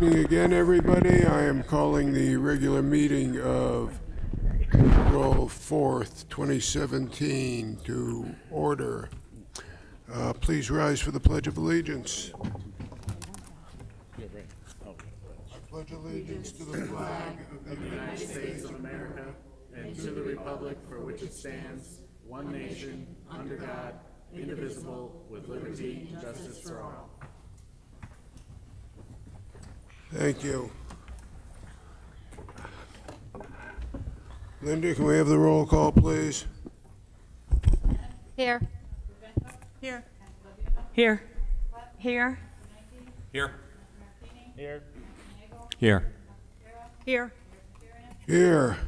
Evening again, everybody. I am calling the regular meeting of April 4th, 2017 to order. Please rise for the Pledge of Allegiance. I pledge allegiance to the flag of the United States of America and to the republic for which it stands, one nation, under God, indivisible, with liberty and justice for all. Thank you. Linda, can we have the roll call, please? Here. Here. Here. Here. Here. Here. Here. Here. Here.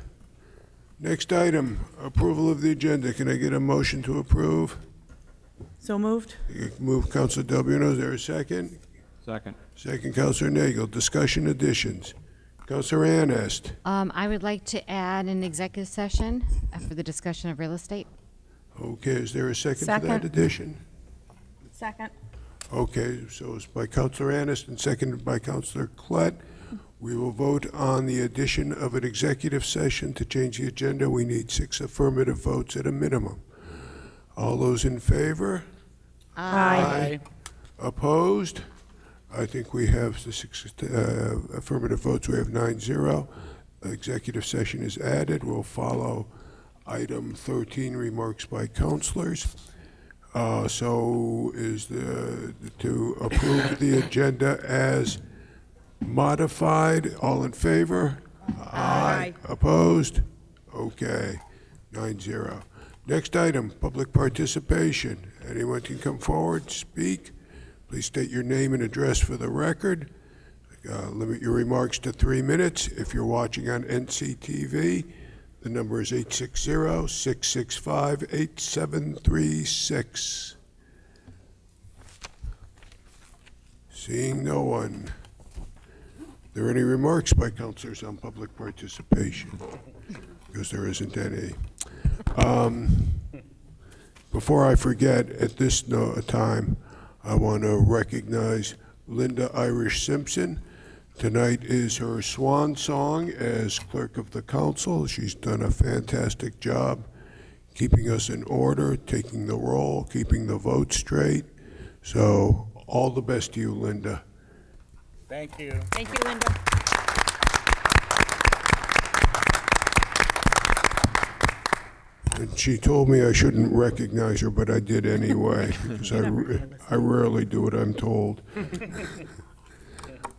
Next item, approval of the agenda. Can I get a motion to approve? So moved. Move Councilor Del Buono. Is there a second? Second. Second, Councilor Nagel. Discussion additions. Councilor Anest. I would like to add an executive session for the discussion of real estate. Okay, is there a second to that Second. addition? Second. Okay, so it's by Councilor Anest and seconded by Councilor Klett. We will vote on the addition of an executive session to change the agenda. We need 6 affirmative votes at a minimum. All those in favor? Aye. Opposed? I think we have the 6 affirmative votes. We have 9-0. Executive session is added. We'll follow item 13, remarks by councilors. So is to approve the agenda as modified. All in favor? Aye. Opposed? Okay, 9-0. Next item, public participation. Anyone can come forward, speak. Please state your name and address for the record. Limit your remarks to 3 minutes. If you're watching on NCTV, the number is 860-665-8736. Seeing no one. Are there any remarks by councilors on public participation? Because there isn't any. Before I forget, at this time, I want to recognize Linda Irish Simpson. Tonight is her swan song as clerk of the council. She's done a fantastic job keeping us in order, taking the roll, keeping the vote straight. So all the best to you, Linda. Thank you. Thank you, Linda. And she told me I shouldn't recognize her, but I did anyway, because I rarely do what I'm told.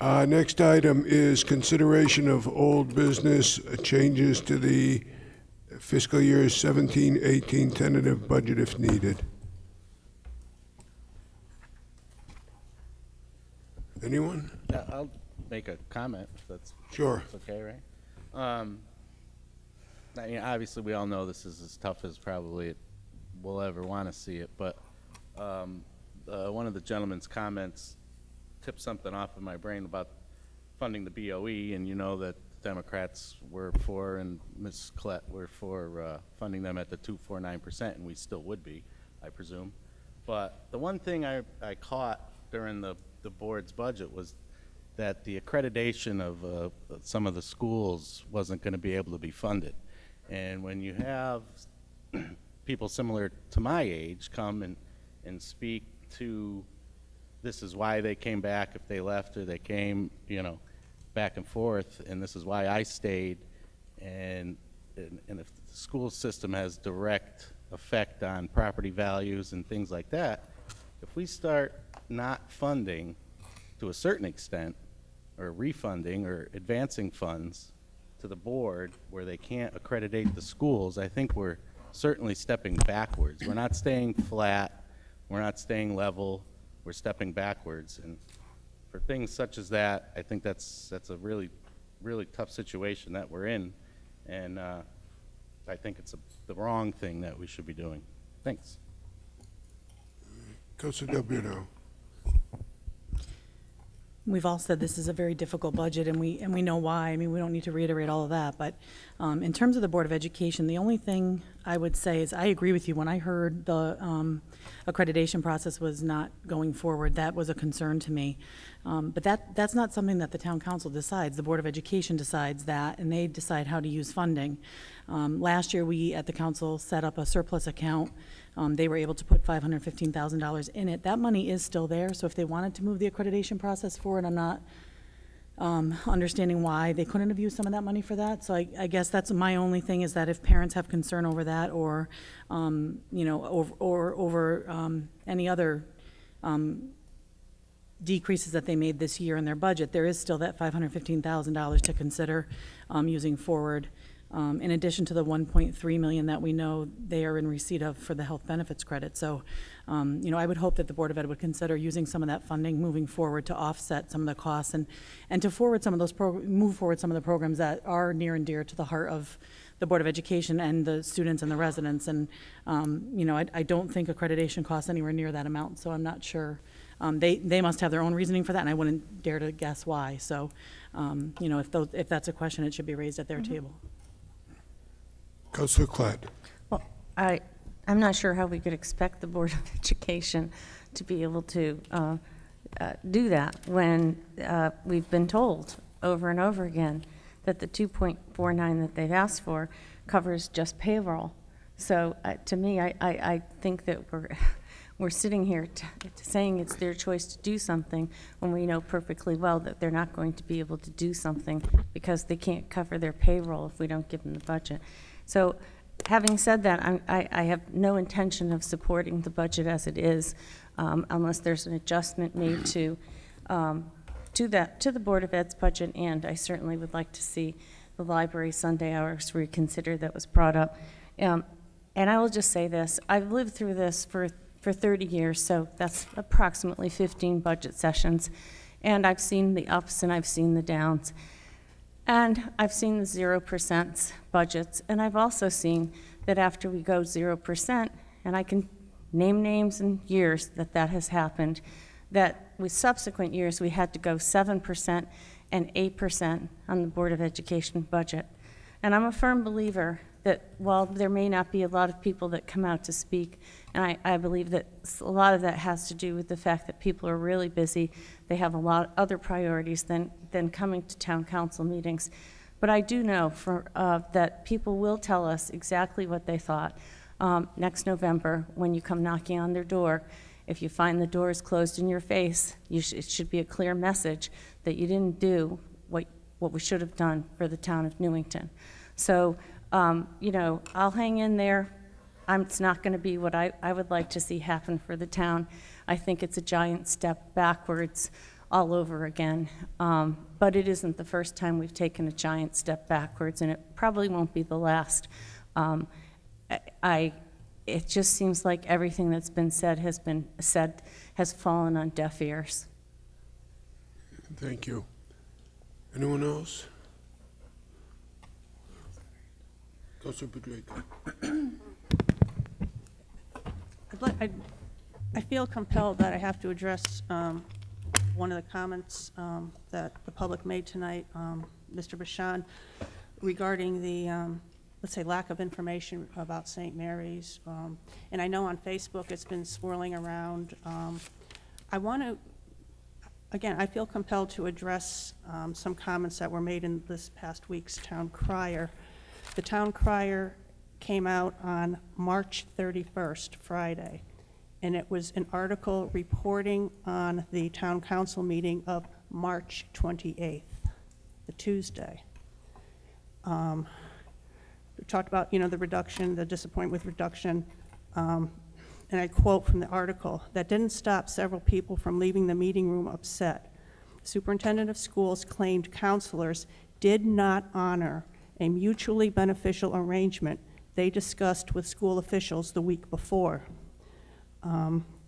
Next item is consideration of old business changes to the fiscal year 17-18 tentative budget if needed. Anyone? Yeah, I'll make a comment if that's Sure. okay, right? I mean, obviously, we all know this is as tough as probably we'll ever want to see it, but one of the gentleman's comments tipped something off in my brain about funding the BOE, and you know that Democrats were for, and Ms. Klett were for funding them at the 2.49%, and we still would be, I presume. But the one thing I caught during the board's budget was that the accreditation of some of the schools wasn't going to be able to be funded. And when you have people similar to my age come and speak to this is why they came back if they left, or they came, you know, back and forth, and this is why I stayed, and if the school system has direct effect on property values and things like that, if we start not funding to a certain extent, or refunding or advancing funds to the board where they can't accreditate the schools, I think we're certainly stepping backwards. We're not staying flat, we're not staying level, we're stepping backwards. And for things such as that, I think that's a really, really tough situation that we're in, and I think it's the wrong thing that we should be doing. Thanks. Councilor Del Buono. we've all said this is a very difficult budget, and we know why. I mean, we don't need to reiterate all of that, but in terms of the Board of Education, the only thing I would say is I agree with you. When I heard the accreditation process was not going forward, that was a concern to me. But that's not something that the town council decides. The Board of Education decides that, and they decide how to use funding. Last year, we at the council set up a surplus account. They were able to put $515,000 in it. That money is still there, so if they wanted to move the accreditation process forward, I'm not understanding why they couldn't have used some of that money for that. So I guess that's my only thing, is that if parents have concern over that, or you know, over any other decreases that they made this year in their budget, there is still that $515,000 to consider using forward, in addition to the $1.3 million that we know they are in receipt of for the health benefits credit. So, you know, I would hope that the Board of Ed would consider using some of that funding moving forward to offset some of the costs, and to forward some of those move forward some of the programs that are near and dear to the heart of the Board of Education and the students and the residents. And you know, I don't think accreditation costs anywhere near that amount, so I'm not sure. They must have their own reasoning for that, and I wouldn't dare to guess why. So, you know, if that's a question, it should be raised at their table. Councilor Klatt. Well, I'm not sure how we could expect the Board of Education to be able to do that when we've been told over and over again that the 2.49 that they've asked for covers just payroll. So to me, I think that we're sitting here saying it's their choice to do something when we know perfectly well that they're not going to be able to do something because they can't cover their payroll if we don't give them the budget. So having said that, I have no intention of supporting the budget as it is, unless there's an adjustment made to the Board of Ed's budget, and I certainly would like to see the library Sunday hours reconsidered. That was brought up. And I will just say this, I've lived through this for 30 years, so that's approximately 15 budget sessions, and I've seen the ups and I've seen the downs. And I've seen the 0% budgets, and I've also seen that after we go 0%, and I can name names and years that has happened, that with subsequent years we had to go 7% and 8% on the Board of Education budget. And I'm a firm believer that while there may not be a lot of people that come out to speak, and I believe that a lot of that has to do with the fact that people are really busy, they have a lot of other priorities than coming to town council meetings. But I do know that people will tell us exactly what they thought next November when you come knocking on their door. If you find the doors closed in your face, it should be a clear message that you didn't do what we should have done for the town of Newington. So, you know, I'll hang in there. It's not going to be what I would like to see happen for the town. I think it's a giant step backwards all over again. But it isn't the first time we've taken a giant step backwards, and it probably won't be the last. It just seems like everything that's been said has fallen on deaf ears. Thank you. Anyone else? Councilor Pedrega. I feel compelled that I have to address one of the comments that the public made tonight, Mr. Bashan, regarding the, let's say, lack of information about St. Mary's. And I know on Facebook it's been swirling around. I want to, again, I feel compelled to address some comments that were made in this past week's town crier. The town crier came out on March 31st, Friday, and it was an article reporting on the town council meeting of March 28th, the Tuesday. We talked about, you know, the reduction, the disappointment with reduction, and I quote from the article, "That didn't stop several people from leaving the meeting room upset. The superintendent of schools claimed counselors did not honor a mutually beneficial arrangement they discussed with school officials the week before.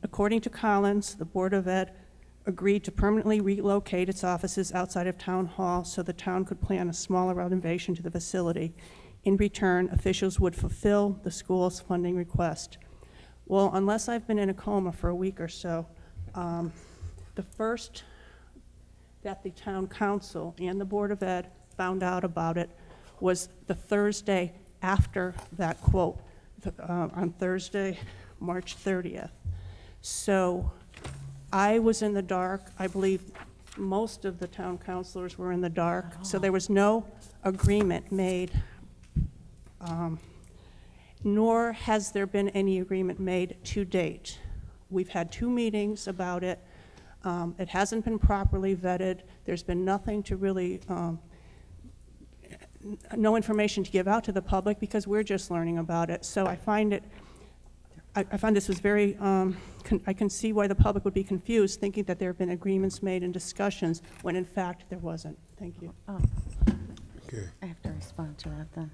According to Collins, the Board of Ed agreed to permanently relocate its offices outside of Town Hall so the town could plan a smaller renovation to the facility. In return, officials would fulfill the school's funding request." Well, unless I've been in a coma for a week or so, the first that the town council and the Board of Ed found out about it was the Thursday after that quote, on Thursday, March 30th. So I was in the dark. I believe most of the town councilors were in the dark. So there was no agreement made, nor has there been any agreement made to date. We've had 2 meetings about it. It hasn't been properly vetted. There's been nothing to really, no information to give out to the public because we're just learning about it. So I find this was very, I can see why the public would be confused thinking that there have been agreements made and discussions when in fact there wasn't. Thank you. Oh, Okay. I have to respond to that then.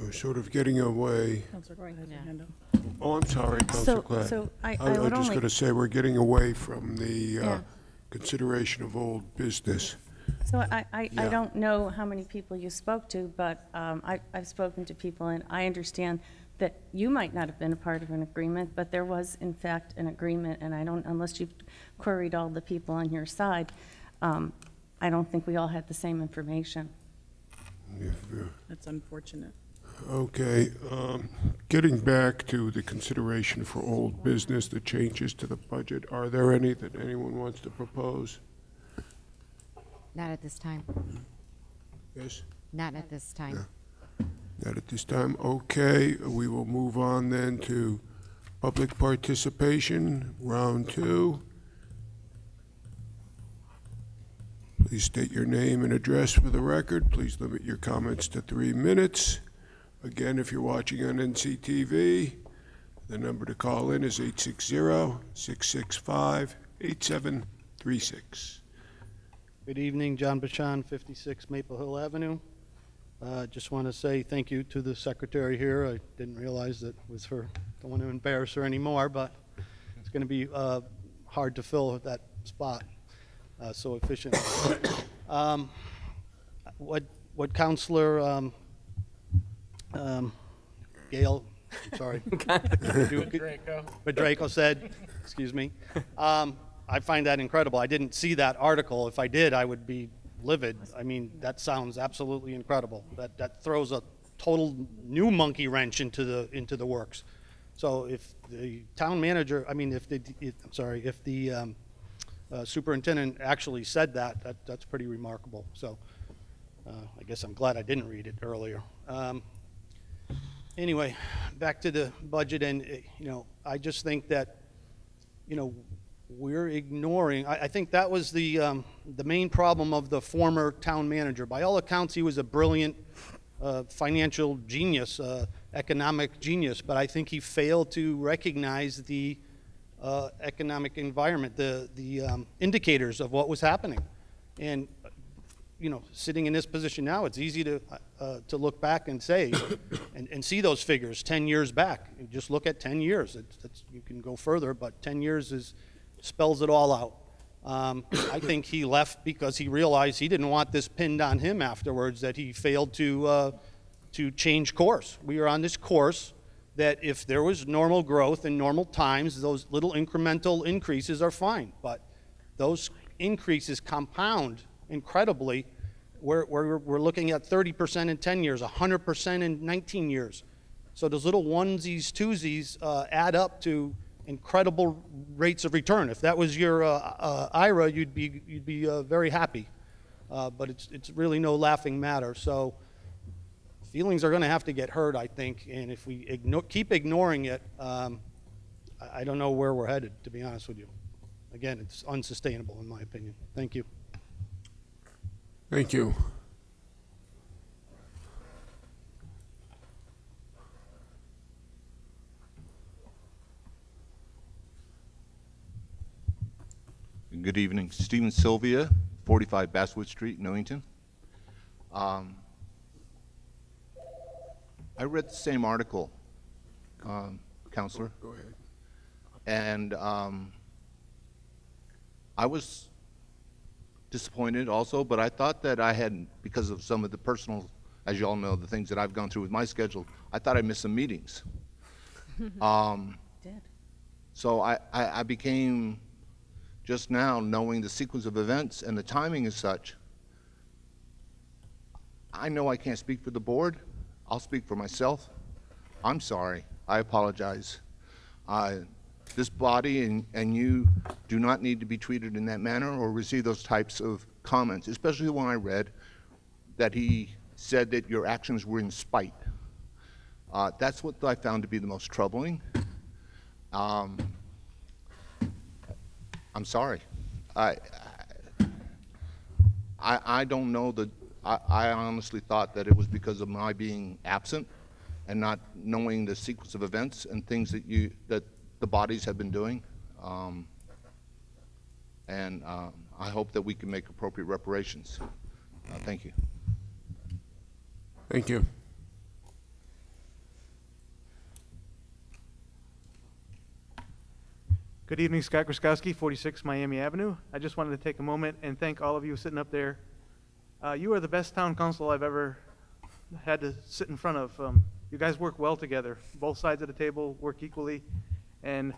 We're sort of getting away. Counselor Clay has a hand up. Oh, I'm sorry, Councilor Clay. So I I would was just only, going to say, we're getting away from the Yeah. consideration of old business. so I Yeah. don't know how many people you spoke to, but I've spoken to people, and I understand that you might not have been a part of an agreement, but there was in fact an agreement, and I don't, unless you've queried all the people on your side, I don't think we all had the same information. That's unfortunate. Okay, getting back to the consideration for old business, the changes to the budget, are there any that anyone wants to propose? Not at this time. Yes? Not at this time. Not at this time. Okay, we will move on then to public participation, round 2. Please state your name and address for the record. Please limit your comments to 3 minutes. Again, if you're watching on NCTV, the number to call in is 860-665-8736. Good evening, John Bashan, 56 Maple Hill Avenue. Just want to say thank you to the secretary here. I didn't realize that was her. Don't want to embarrass her anymore, but it's going to be hard to fill that spot so efficiently. What Counselor Gail, I'm sorry, Draco said, excuse me. I find that incredible. I didn't see that article. If I did, I would be livid. I mean, that sounds absolutely incredible. That throws a total new monkey wrench into the works. So if the town manager, I mean, if the superintendent actually said that's pretty remarkable. So I guess I'm glad I didn't read it earlier. Anyway, back to the budget, and I just think that we're ignoring. I think that was the main problem of the former town manager. By all accounts, he was a brilliant financial genius, economic genius, but I think he failed to recognize the economic environment, the indicators of what was happening. And sitting in this position now, it's easy to look back and say and see those figures 10 years back. You just look at 10 years. You can go further, but 10 years spells it all out. I think he left because he realized he didn't want this pinned on him afterwards, that he failed to change course. We are on this course that if there was normal growth in normal times, those little incremental increases are fine, but those increases compound incredibly. We're looking at 30% in 10 years, 100% in 19 years. So those little onesies, twosies add up to incredible rates of return. If that was your IRA, you'd be very happy. But it's really no laughing matter. So feelings are going to have to get hurt, I think. And if we keep ignoring it, I don't know where we're headed, to be honest with you. Again, it's unsustainable in my opinion. Thank you. Thank you. Good evening. Stephen Sylvia, 45 Basswood Street, Newington. I read the same article, Counselor. Go ahead. And I was disappointed also, but I thought that I had, because of some of the personal, as you all know, the things that I've gone through with my schedule, I thought I missed some meetings. Did. So I became just now, knowing the sequence of events and the timing is such, I know I can't speak for the board. I'll speak for myself. I'm sorry. I apologize. This body and you do not need to be treated in that manner or receive those types of comments, especially the one I read, that he said that your actions were in spite. That's what I found to be the most troubling. I'm sorry. I don't know that. I honestly thought that it was because of my being absent and not knowing the sequence of events and things that the bodies have been doing. I hope that we can make appropriate reparations. Thank you. Thank you. Good evening, Scott Gruskowski, 46 Miami Avenue. I just wanted to take a moment and thank all of you sitting up there. You are the best town council I've ever had to sit in front of. You guys work well together. Both sides of the table work equally. And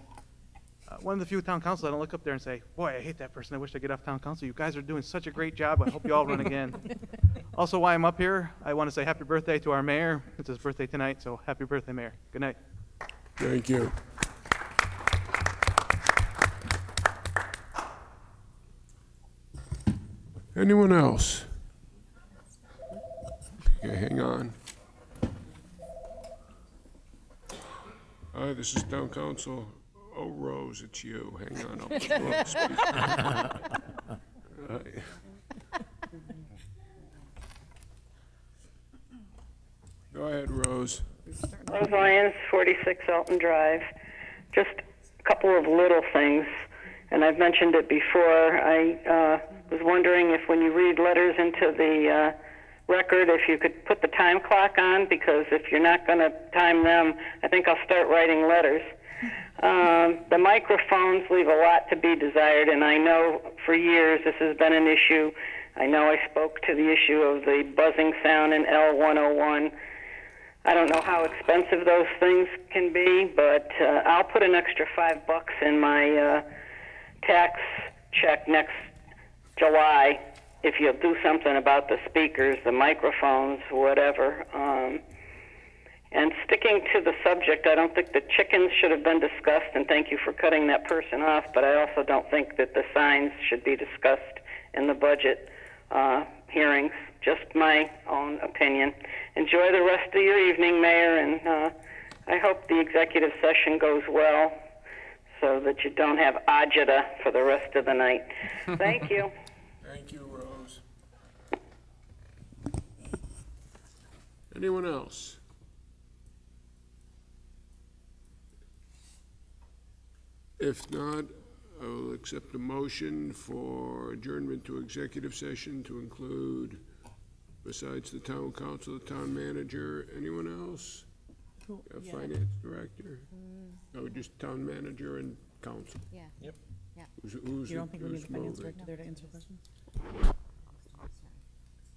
one of the few town councils I don't look up there and say, boy, I hate that person. I wish I could get off town council. You guys are doing such a great job. I hope you all run again. Also, while I'm up here, I want to say happy birthday to our mayor. It's his birthday tonight, so happy birthday, Mayor. Good night. Thank you. Anyone else? Okay, hang on. Hi, this is Town Council. Oh, Rose, it's you. Hang on, I'll put you on speaker. Go ahead, Rose. Rose Lyons, 46 Elton Drive. Just a couple of little things, and I've mentioned it before. I was wondering if when you read letters into the record, if you could put the time clock on, because if you're not going to time them, I think I'll start writing letters. The microphones leave a lot to be desired, and I know for years this has been an issue. I know I spoke to the issue of the buzzing sound in L101. I don't know how expensive those things can be, but I'll put an extra $5 in my tax check next July if you'll do something about the speakers, the microphones, whatever. And sticking to the subject, I don't think the chickens should have been discussed, and thank you for cutting that person off, but I also don't think that the signs should be discussed in the budget hearings. Just my own opinion. Enjoy the rest of your evening, Mayor, and I hope the executive session goes well so that you don't have agita for the rest of the night. Thank you. Thank you, Rose. Anyone else? If not, I will accept a motion for adjournment to executive session to include, besides the town council, the town manager, anyone else? Finance director? No, just town manager and council. Yeah. Yep. Yeah. You don't think we need the finance moving? director there to answer questions? Okay.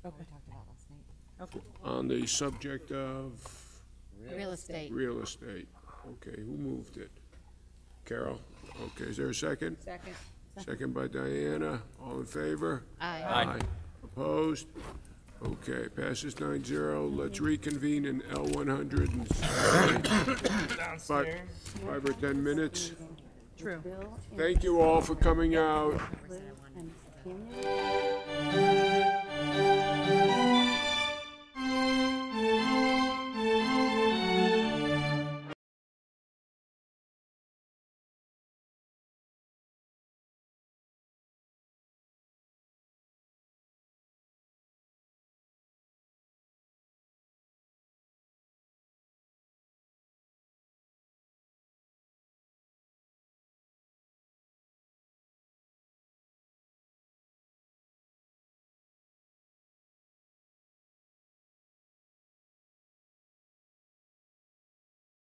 We talked about last night. Okay. On the subject of Real estate. real estate. Okay, who moved it? Carol? Okay, is there a second? Second. Second by Diana. All in favor? Aye. Aye. Opposed? Okay, passes 9-0. Let's reconvene in L100 in 5 or 10 minutes. True. Thank you all for coming out. And